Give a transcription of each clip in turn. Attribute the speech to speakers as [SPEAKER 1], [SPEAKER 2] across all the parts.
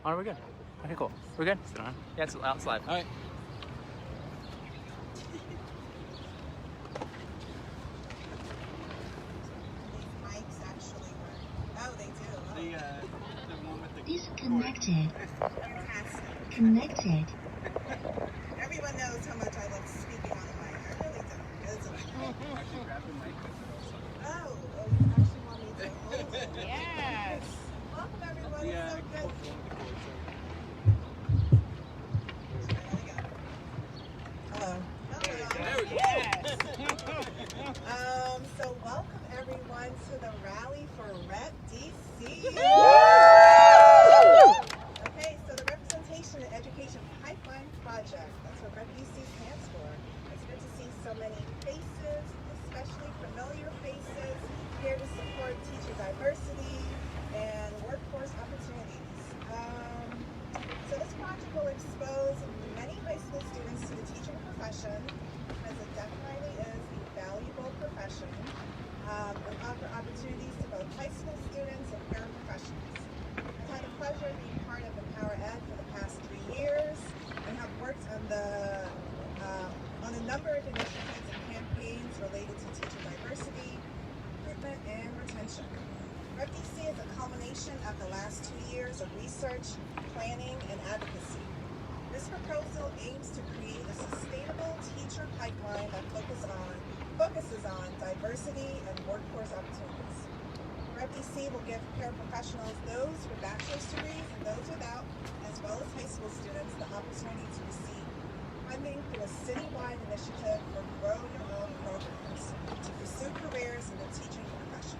[SPEAKER 1] Oh, are we good? Okay, cool. We're good? Sit on. Yeah, it's live. All right.
[SPEAKER 2] Mics actually work. Oh, they do. Oh.
[SPEAKER 3] The one with the
[SPEAKER 4] Disconnected.
[SPEAKER 2] Fantastic.
[SPEAKER 4] Connected.
[SPEAKER 2] Everyone knows how much I love speaking on the mic. I really do.
[SPEAKER 3] Actually grab the mic with it also.
[SPEAKER 2] Oh, you actually want me to hold it?
[SPEAKER 5] Yes.
[SPEAKER 2] Welcome everyone.
[SPEAKER 3] Yeah,
[SPEAKER 2] It's so good. There we go. Hello. Hello.
[SPEAKER 5] Yes.
[SPEAKER 2] So welcome everyone to the rally for REPP DC. Okay, so the Representation and Education Pipeline Project. That's what REPP DC stands for. It's good to see so many faces, especially familiar faces, here to support teacher diversity and workforce opportunities. So this project will expose many high school students to the teaching profession, as it definitely is a valuable profession, and offer opportunities to both high school students and paraprofessionals. I've had the pleasure of being part of Empower Ed for the past 3 years and have worked on a number of initiatives and campaigns related to teacher diversity, recruitment, and retention. REPP DC is a culmination of the last 2 years of research, planning, and advocacy. This proposal aims to create a sustainable teacher pipeline that focuses on diversity and workforce opportunities. REPP DC will give paraprofessionals, those with bachelor's degrees and those without, as well as high school students, the opportunity to receive funding through a citywide initiative for Grow Your Own programs to pursue careers in the teaching profession.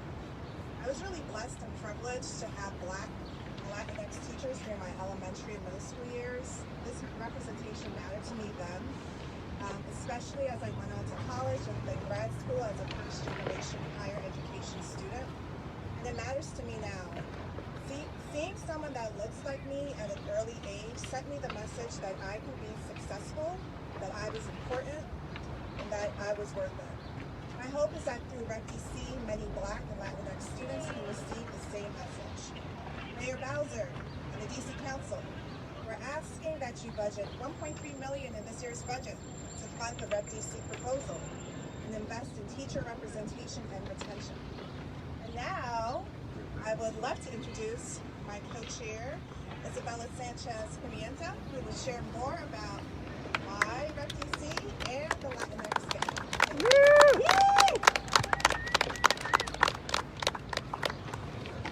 [SPEAKER 2] I was really blessed and privileged to have Black and Latinx teachers during my elementary and middle school years. This representation mattered to me then, especially as I went on to college and then grad school as a first-generation higher education student. And it matters to me now. Seeing someone that looks like me at an early age sent me the message that I could be successful, that I was important, and that I was worth it. My hope is that through REPP DC, many Black and Latinx students will receive the same message. Mayor Bowser and the DC Council, we're asking that you budget $1.3 million in this year's budget to fund the REPP DC proposal and invest in teacher representation and retention. And now, I would love to introduce my co-chair, Isabela Sanchez, who will share more about why REPP DC and the Latinx family.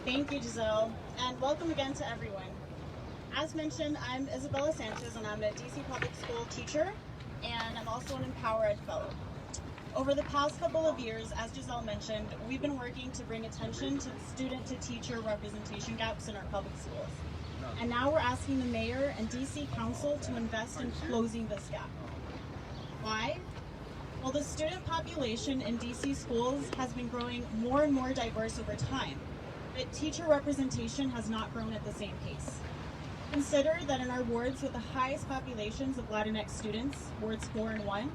[SPEAKER 6] Thank you, Giselle, and welcome again to everyone. As mentioned, I'm Isabela Sanchez, and I'm a DC public school teacher, and I'm also an Empower Ed Fellow. Over the past couple of years, as Giselle mentioned, we've been working to bring attention to student-to-teacher representation gaps in our public schools. And now we're asking the mayor and DC Council to invest in closing this gap. Why? Well, the student population in DC schools has been growing more and more diverse over time, but teacher representation has not grown at the same pace. Consider that in our wards with the highest populations of Latinx students, wards 4 and 1,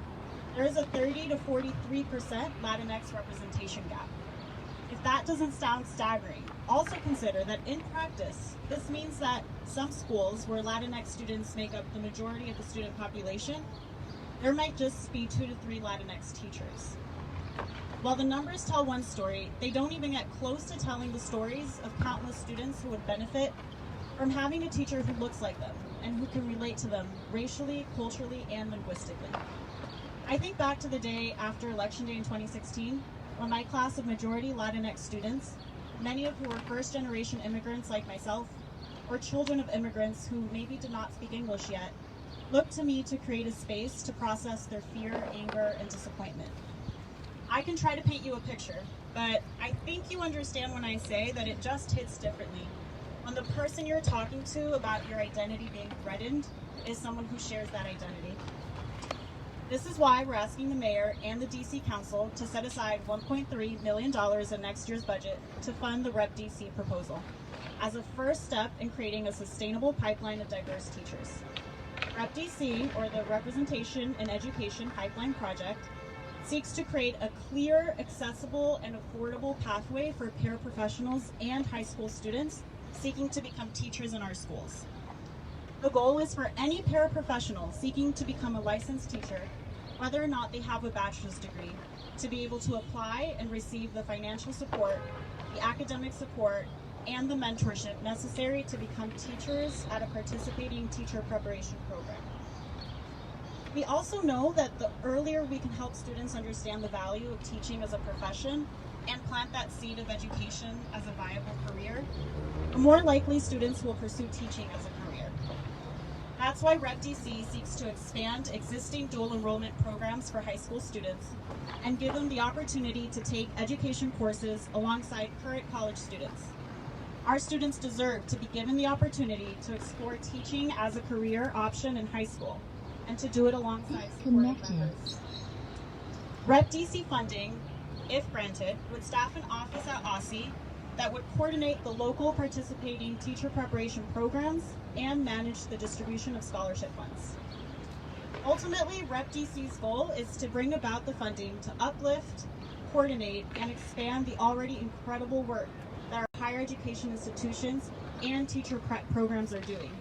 [SPEAKER 6] there is a 30 to 43% Latinx representation gap. If that doesn't sound staggering, also consider that in practice, this means that some schools where Latinx students make up the majority of the student population, there might just be 2 to 3 Latinx teachers. While the numbers tell one story, they don't even get close to telling the stories of countless students who would benefit from having a teacher who looks like them and who can relate to them racially, culturally, and linguistically. I think back to the day after Election Day in 2016, when my class of majority Latinx students, many of who were first-generation immigrants like myself, or children of immigrants who maybe did not speak English yet, looked to me to create a space to process their fear, anger, and disappointment. I can try to paint you a picture, but I think you understand when I say that it just hits differently when the person you're talking to about your identity being threatened is someone who shares that identity. This is why we're asking the mayor and the DC Council to set aside $1.3 million in next year's budget to fund the REPP DC proposal as a first step in creating a sustainable pipeline of diverse teachers. REPP DC, or the Representation and Education Pipeline Project, seeks to create a clear, accessible, and affordable pathway for paraprofessionals and high school students seeking to become teachers in our schools. The goal is for any paraprofessional seeking to become a licensed teacher, whether or not they have a bachelor's degree, to be able to apply and receive the financial support, the academic support, and the mentorship necessary to become teachers at a participating teacher preparation program. We also know that the earlier we can help students understand the value of teaching as a profession and plant that seed of education as a viable career, the more likely students will pursue teaching as a career. That's why REPP DC seeks to expand existing dual enrollment programs for high school students and give them the opportunity to take education courses alongside current college students. Our students deserve to be given the opportunity to explore teaching as a career option in high school and to do it alongside supportive members. REPP DC funding, if granted, would staff an office at OSSI that would coordinate the local participating teacher preparation programs and manage the distribution of scholarship funds. Ultimately, REPP DC's goal is to bring about the funding to uplift, coordinate, and expand the already incredible work that our higher education institutions and teacher prep programs are doing.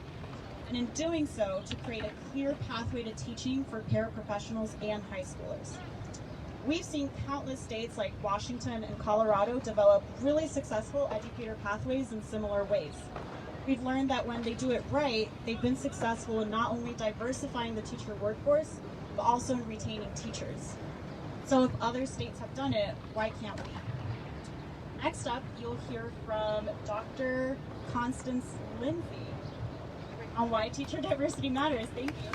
[SPEAKER 6] And in doing so, to create a clear pathway to teaching for paraprofessionals and high schoolers. We've seen countless states like Washington and Colorado develop really successful educator pathways in similar ways. We've learned that when they do it right, they've been successful in not only diversifying the teacher workforce, but also in retaining teachers. So if other states have done it, why can't we? Next up, you'll hear from Dr. Constance Lindsay on why teacher diversity matters. Thank you.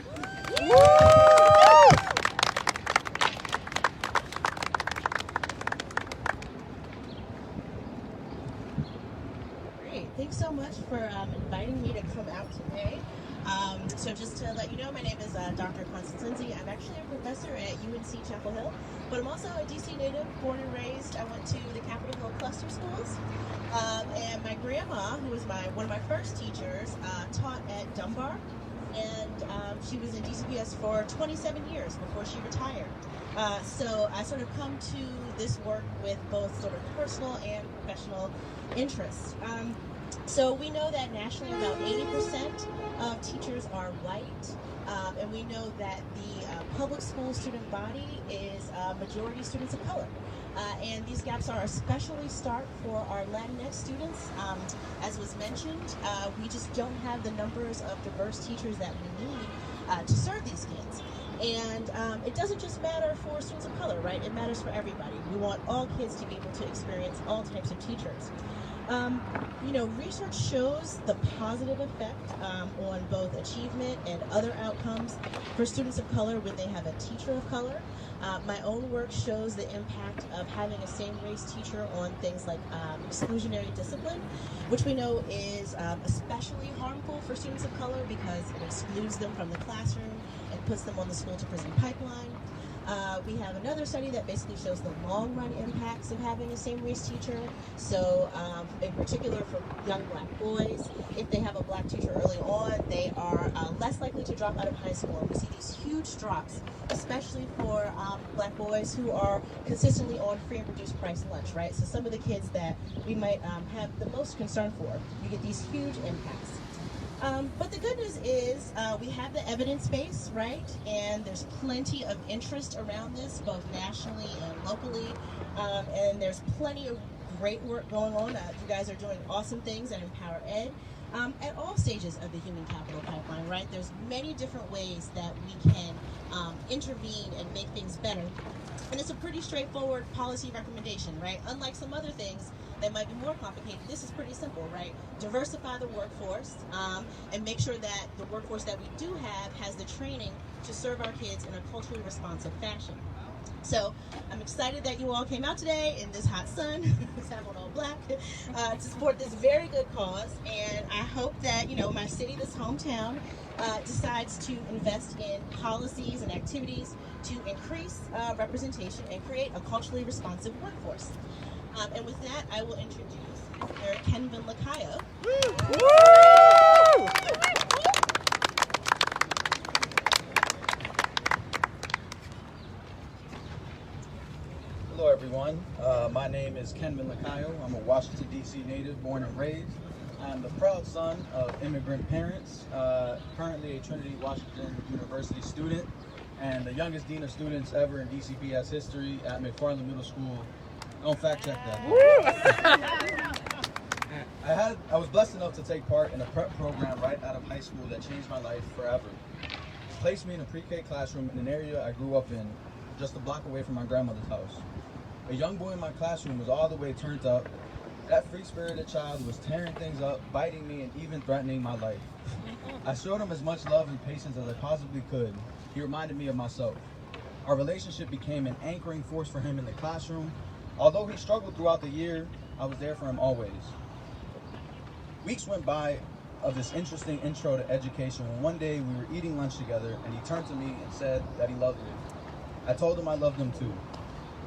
[SPEAKER 5] Thanks so much for inviting me to come out today. So just to let you know, my name is Dr. Constance Lindsay. I'm actually a professor at UNC Chapel Hill, but I'm also a DC native, born and raised. I went to the Capitol Hill cluster schools, and my grandma, who was one of my first teachers, taught at Dunbar, and she was in DCPS for 27 years before she retired. So I sort of come to this work with both sort of personal and professional interests. So we know that nationally about 80% of teachers are white, and we know that the public school student body is majority students of color. And these gaps are especially stark for our Latinx students. As was mentioned, we just don't have the numbers of diverse teachers that we need to serve these kids. And it doesn't just matter for students of color, right? It matters for everybody. We want all kids to be able to experience all types of teachers. Research shows the positive effect on both achievement and other outcomes for students of color when they have a teacher of color. My own work shows the impact of having a same-race teacher on things like exclusionary discipline, which we know is especially harmful for students of color because it excludes them from the classroom and puts them on the school-to-prison pipeline. We have another study that basically shows the long-run impacts of having a same-race teacher. So, in particular for young black boys, if they have a black teacher early on, they are less likely to drop out of high school. We see these huge drops, especially for black boys who are consistently on free and reduced price lunch, right? So some of the kids that we might have the most concern for, you get these huge impacts. But the good news is we have the evidence base, right? And there's plenty of interest around this, both nationally and locally. And there's plenty of great work going on. You guys are doing awesome things at Empower Ed at all stages of the human capital pipeline, right? There's many different ways that we can intervene and make things better. And it's a pretty straightforward policy recommendation, right? Unlike some other things that might be more complicated, this is pretty simple, right? Diversify the workforce and make sure that the workforce that we do have has the training to serve our kids in a culturally responsive fashion. So I'm excited that you all came out today in this hot sun, I'm on all black, to support this very good cause. And I hope that, my city, this hometown, decides to invest in policies and activities to increase representation and create a culturally responsive workforce. And with that, I will introduce Mr. Vanlicayo.
[SPEAKER 3] Hello everyone, my name is Ken Vanlicayo. I'm a Washington DC native, born and raised. I
[SPEAKER 7] I'm the proud son of immigrant parents, currently a Trinity Washington University student, and the youngest dean of students ever in DCPS history at McFarland Middle School. Don't fact check that. I was blessed enough to take part in a prep program right out of high school that changed my life forever. It placed me in a pre-K classroom in an area I grew up in, just a block away from my grandmother's house. A young boy in my classroom was all the way turned up. That free-spirited child was tearing things up, biting me, and even threatening my life. I showed him as much love and patience as I possibly could. He reminded me of myself. Our relationship became an anchoring force for him in the classroom. Although he struggled throughout the year, I was there for him always. Weeks went by of this interesting intro to education when one day we were eating lunch together and he turned to me and said that he loved me. I told him I loved him too.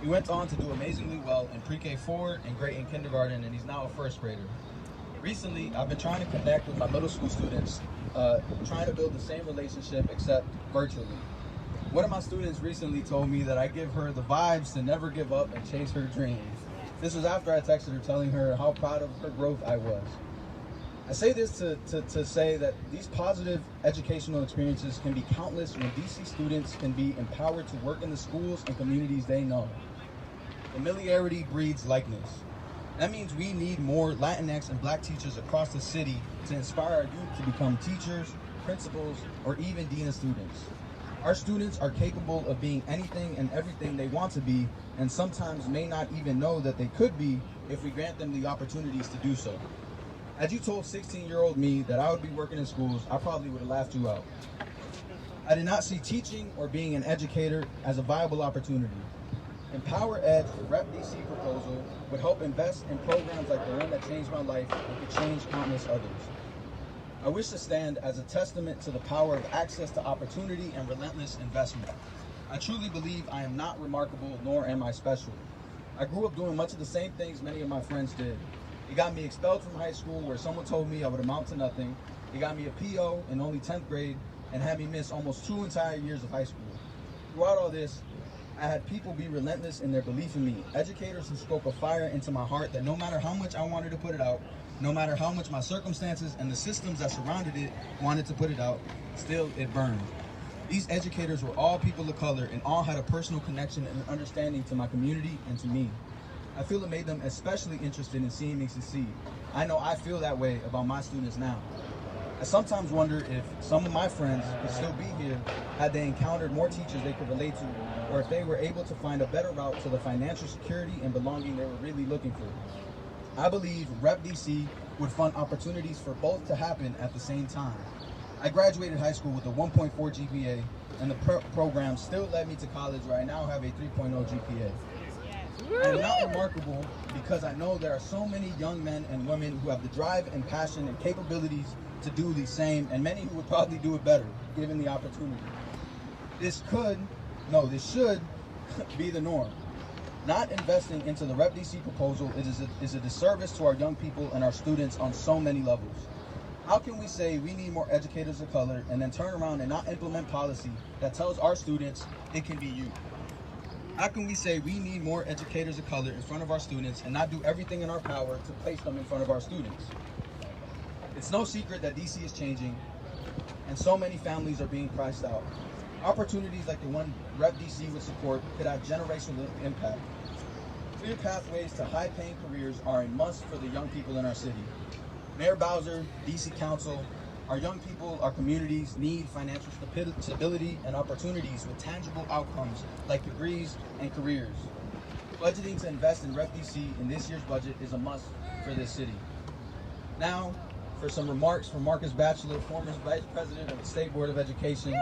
[SPEAKER 7] He went on to do amazingly well in pre-K 4 and great in kindergarten, and he's now a first grader. Recently, I've been trying to connect with my middle school students, trying to build the same relationship except virtually. One of my students recently told me that I give her the vibes to never give up and chase her dreams. This was after I texted her telling her how proud of her growth I was. I say this to say that these positive educational experiences can be countless when DC students can be empowered to work in the schools and communities they know. Familiarity breeds likeness. That means we need more Latinx and Black teachers across the city to inspire our youth to become teachers, principals, or even dean of students. Our students are capable of being anything and everything they want to be, and sometimes may not even know that they could be if we grant them the opportunities to do so. Had you told 16-year-old me that I would be working in schools, I probably would have laughed you out. I did not see teaching or being an educator as a viable opportunity. Empower Ed, the REPP DC proposal, would help invest in programs like the one that changed my life and could change countless others. I wish to stand as a testament to the power of access to opportunity and relentless investment. I truly believe I am not remarkable, nor am I special. I grew up doing much of the same things many of my friends did. It got me expelled from high school where someone told me I would amount to nothing. It got me a PO in only 10th grade and had me miss almost 2 entire years of high school. Throughout all this, I had people be relentless in their belief in me. Educators who spoke a fire into my heart that no matter how much I wanted to put it out, no matter how much my circumstances and the systems that surrounded it wanted to put it out, still it burned. These educators were all people of color and all had a personal connection and understanding to my community and to me. I feel it made them especially interested in seeing me succeed. I know I feel that way about my students now. I sometimes wonder if some of my friends could still be here had they encountered more teachers they could relate to, or if they were able to find a better route to the financial security and belonging they were really looking for. I believe REPP DC would fund opportunities for both to happen at the same time. I graduated high school with a 1.4 GPA, and the program still led me to college where I now have a 3.0 GPA. I am not remarkable because I know there are so many young men and women who have the drive and passion and capabilities to do the same, and many who would probably do it better, given the opportunity. This should be the norm. Not investing into the REPP DC proposal is a disservice to our young people and our students on so many levels. How can we say we need more educators of color and then turn around and not implement policy that tells our students it can be you? How can we say we need more educators of color in front of our students and not do everything in our power to place them in front of our students? It's no secret that DC is changing and so many families are being priced out. Opportunities like the one REPP DC would support could have generational impact. Clear pathways to high-paying careers are a must for the young people in our city. Mayor Bowser, DC Council, our young people, our communities need financial stability and opportunities with tangible outcomes like degrees and careers. Budgeting to invest in REPP DC in this year's budget is a must for this city. Now, for some remarks from Marcus Batula, former Vice President of the State Board of Education.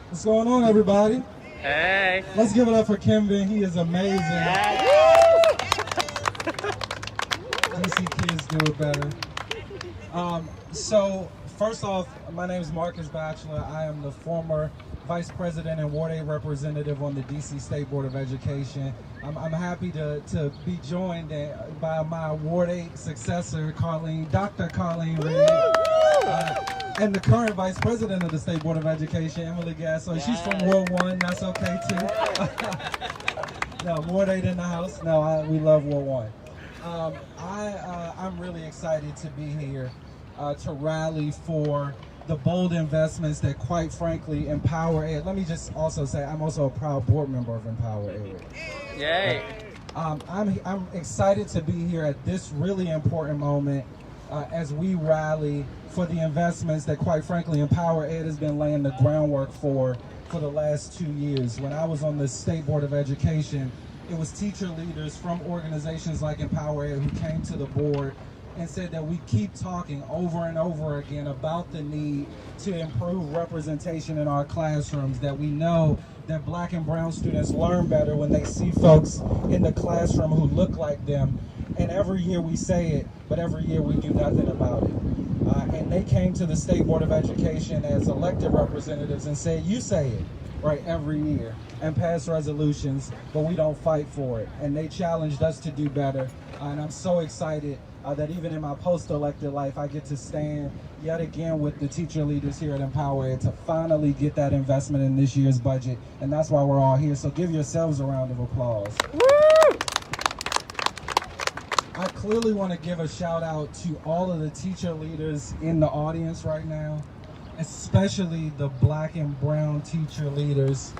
[SPEAKER 8] What's going on, everybody?
[SPEAKER 1] Hey.
[SPEAKER 8] Let's give it up for Kimvin. He is amazing. DC kids do it better. So, first off, my name is Marcus Batula. I am the former Vice President and Ward 8 Representative on the DC State Board of Education. I'm happy to be joined by my Ward 8 successor, Dr. Colleen Reed, and the current Vice President of the State Board of Education, Emily Gasso. She's from World 1, that's okay too. No, Ward 8 in the house. No, we love Ward 1. I'm really excited to be here to rally for the bold investments that, quite frankly, Empower Ed. Let me just also say I'm also a proud board member of Empower Ed.
[SPEAKER 1] Yay!
[SPEAKER 8] I'm excited to be here at this really important moment as we rally for the investments that, quite frankly, Empower Ed has been laying the groundwork for the last 2 years. When I was on the State Board of Education, it was teacher leaders from organizations like Empower Ed who came to the board and said that we keep talking over and over again about the need to improve representation in our classrooms, that we know that Black and brown students learn better when they see folks in the classroom who look like them. And every year we say it, but every year we do nothing about it. And they came to the State Board of Education as elected representatives and said, you say it, right, every year, and pass resolutions, but we don't fight for it. And they challenged us to do better. And I'm so excited that even in my post-elected life, I get to stand yet again with the teacher leaders here at Empower Ed to finally get that investment in this year's budget. And that's why we're all here. So give yourselves a round of applause.
[SPEAKER 1] Woo!
[SPEAKER 8] I clearly want to give a shout out to all of the teacher leaders in the audience right now, especially the Black and brown teacher leaders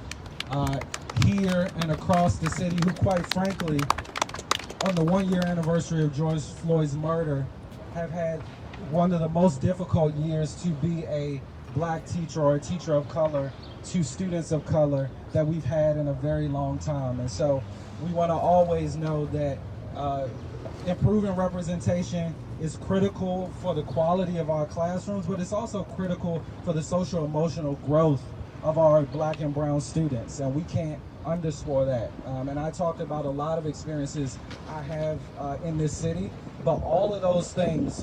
[SPEAKER 8] here and across the city who, quite frankly, on the 1-year anniversary of George Floyd's murder, have had one of the most difficult years to be a Black teacher or a teacher of color to students of color that we've had in a very long time. And so we want to always know that improving representation is critical for the quality of our classrooms, but it's also critical for the social emotional growth of our Black and brown students, and we can't underscore that. And I talked about a lot of experiences I have in this city, but all of those things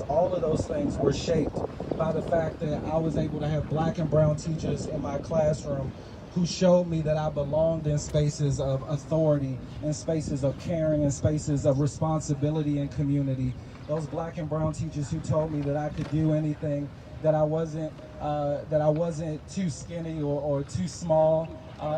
[SPEAKER 8] were shaped by the fact that I was able to have Black and brown teachers in my classroom who showed me that I belonged in spaces of authority, in spaces of caring, in spaces of responsibility and community. Those Black and brown teachers who told me that I could do anything, that I wasn't too skinny or too small.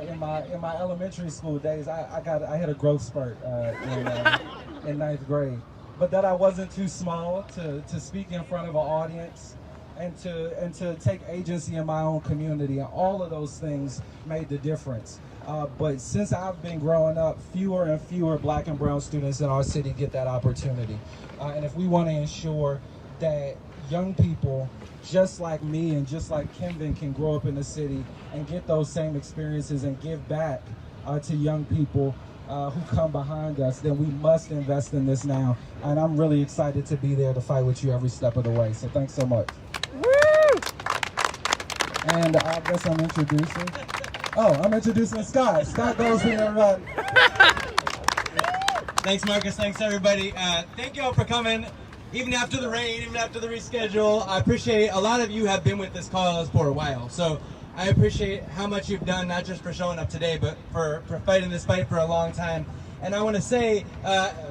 [SPEAKER 8] In my elementary school days, I had a growth spurt in 9th grade, but that I wasn't too small to speak in front of an audience and to take agency in my own community, and all of those things made the difference. But since I've been growing up, fewer and fewer Black and brown students in our city get that opportunity. And if we want to ensure that young people just like me and just like Kimben can grow up in the city and get those same experiences and give back to young people who come behind us, then we must invest in this now. And I'm really excited to be there to fight with you every step of the way. So thanks so much.
[SPEAKER 1] Woo!
[SPEAKER 8] And I guess I'm introducing Scott. Scott goes here, everybody.
[SPEAKER 9] Thanks, Marcus. Thanks, everybody. Thank you all for coming. Even after the rain, even after the reschedule, I appreciate a lot of you have been with this cause for a while. So I appreciate how much you've done, not just for showing up today, but for fighting this fight for a long time. And I want to say,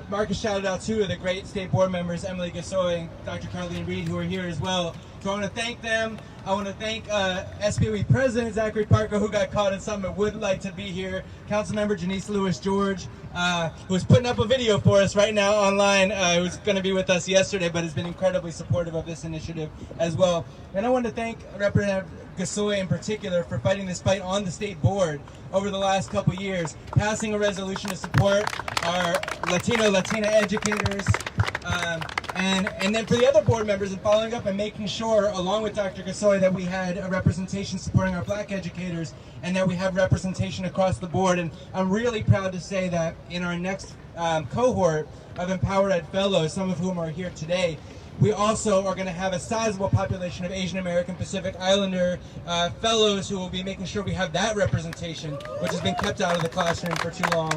[SPEAKER 9] Marcus shouted out two of the great state board members, Emily Gasoy and Dr. Carleen Reed, who are here as well. So I want to thank them. I want to thank SBOE President Zachary Parker, who got caught in something but would like to be here. Councilmember Janice Lewis-George, who's putting up a video for us right now online, who's going to be with us yesterday, but has been incredibly supportive of this initiative as well. And I want to thank Representative Gasoy in particular for fighting this fight on the state board over the last couple years, passing a resolution to support our Latina educators, and then for the other board members and following up and making sure, along with Dr. Gasoy, that we had a representation supporting our Black educators and that we have representation across the board. And I'm really proud to say that in our next cohort of Empower Ed Fellows, some of whom are here today, we also are going to have a sizable population of Asian American Pacific Islander fellows who will be making sure we have that representation, which has been kept out of the classroom for too long,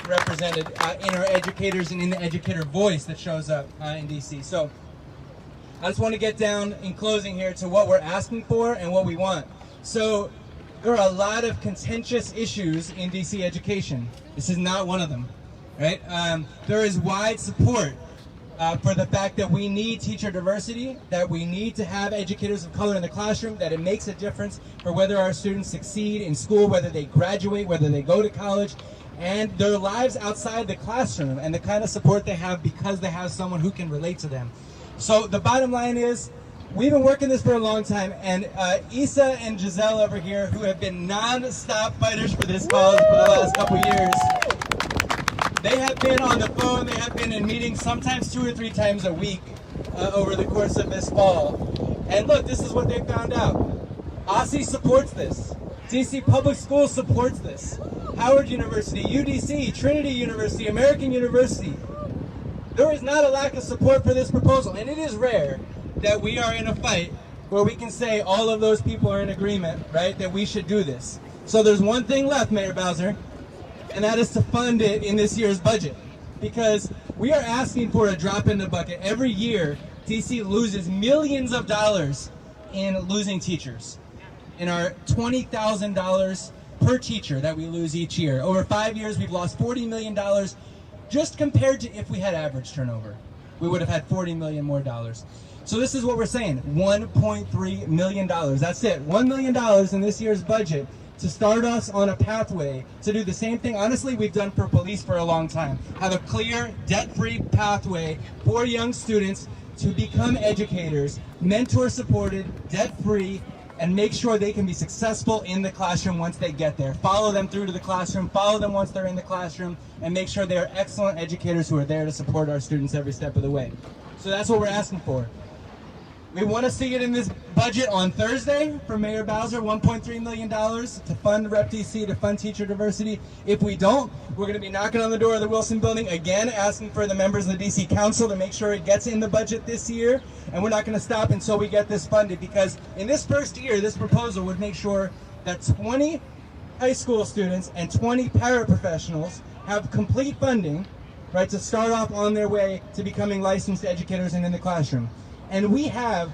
[SPEAKER 9] represented in our educators and in the educator voice that shows up in DC. So I just want to get down in closing here to what we're asking for and what we want. So there are a lot of contentious issues in DC education. This is not one of them, right? There is wide support for the fact that we need teacher diversity, that we need to have educators of color in the classroom, that it makes a difference for whether our students succeed in school, whether they graduate, whether they go to college. and their lives outside the classroom and the kind of support they have because they have someone who can relate to them. So the bottom line is, we've been working this for a long time, and Isa and Giselle over here, who have been non-stop fighters for this cause for the last couple years, they have been on the phone, they have been in meetings sometimes 2 or 3 times a week over the course of this fall. And look, this is what they found out. OSSI supports this. DC Public Schools supports this. Howard University, UDC, Trinity University, American University. There is not a lack of support for this proposal, and it is rare that we are in a fight where we can say all of those people are in agreement, right, that we should do this. So there's one thing left, Mayor Bowser, and that is to fund it in this year's budget. Because we are asking for a drop in the bucket. Every year, DC loses millions of dollars in losing teachers. In our $20,000 per teacher that we lose each year. Over 5 years, we've lost $40 million just compared to if we had average turnover. We would have had $40 million more dollars. So this is what we're saying, $1.3 million. That's it, $1 million in this year's budget to start us on a pathway to do the same thing, honestly, we've done for police for a long time. Have a clear, debt-free pathway for young students to become educators, mentor-supported, debt-free, and make sure they can be successful in the classroom once they get there. Follow them through to the classroom, follow them once they're in the classroom, and make sure they are excellent educators who are there to support our students every step of the way. So that's what we're asking for. We want to see it in this budget on Thursday for Mayor Bowser, $1.3 million to fund REPP DC, to fund teacher diversity. If we don't, we're going to be knocking on the door of the Wilson Building again, asking for the members of the DC Council to make sure it gets in the budget this year. And we're not going to stop until we get this funded, because in this first year, this proposal would make sure that 20 high school students and 20 paraprofessionals have complete funding, right, to start off on their way to becoming licensed educators and in the classroom. And we have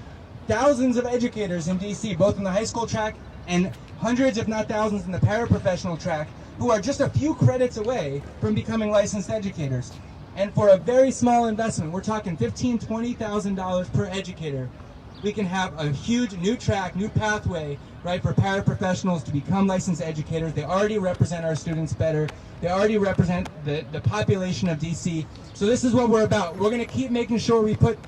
[SPEAKER 9] thousands of educators in DC, both in the high school track and hundreds, if not thousands, in the paraprofessional track, who are just a few credits away from becoming licensed educators. And for a very small investment, we're talking $15,000, $20,000 per educator, we can have a huge new track, new pathway, right, for paraprofessionals to become licensed educators. They already represent our students better. They already represent the population of DC. So this is what we're about. We're going to keep making sure we put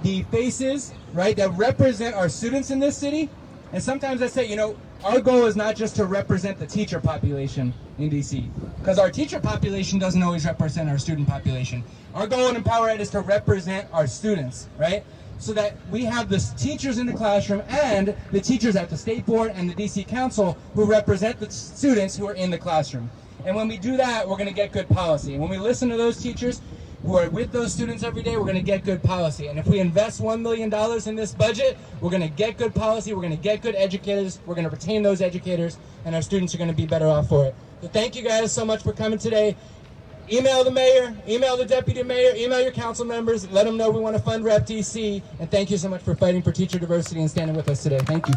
[SPEAKER 9] the faces, right, that represent our students in this city. And sometimes I say, you know, our goal is not just to represent the teacher population in DC, because our teacher population doesn't always represent our student population. Our goal in Empower Ed is to represent our students, right? So that we have the teachers in the classroom and the teachers at the State Board and the DC Council who represent the students who are in the classroom. And when we do that, we're going to get good policy. And when we listen to those teachers who are with those students every day, we're going to get good policy. And if we invest $1 million in this budget, we're going to get good policy, we're going to get good educators, we're going to retain those educators, and our students are going to be better off for it. So thank you guys so much for coming today. Email the mayor, email the deputy mayor, email your council members, let them know we want to fund REPP DC, and thank you so much for fighting for teacher diversity and standing with us today. Thank you.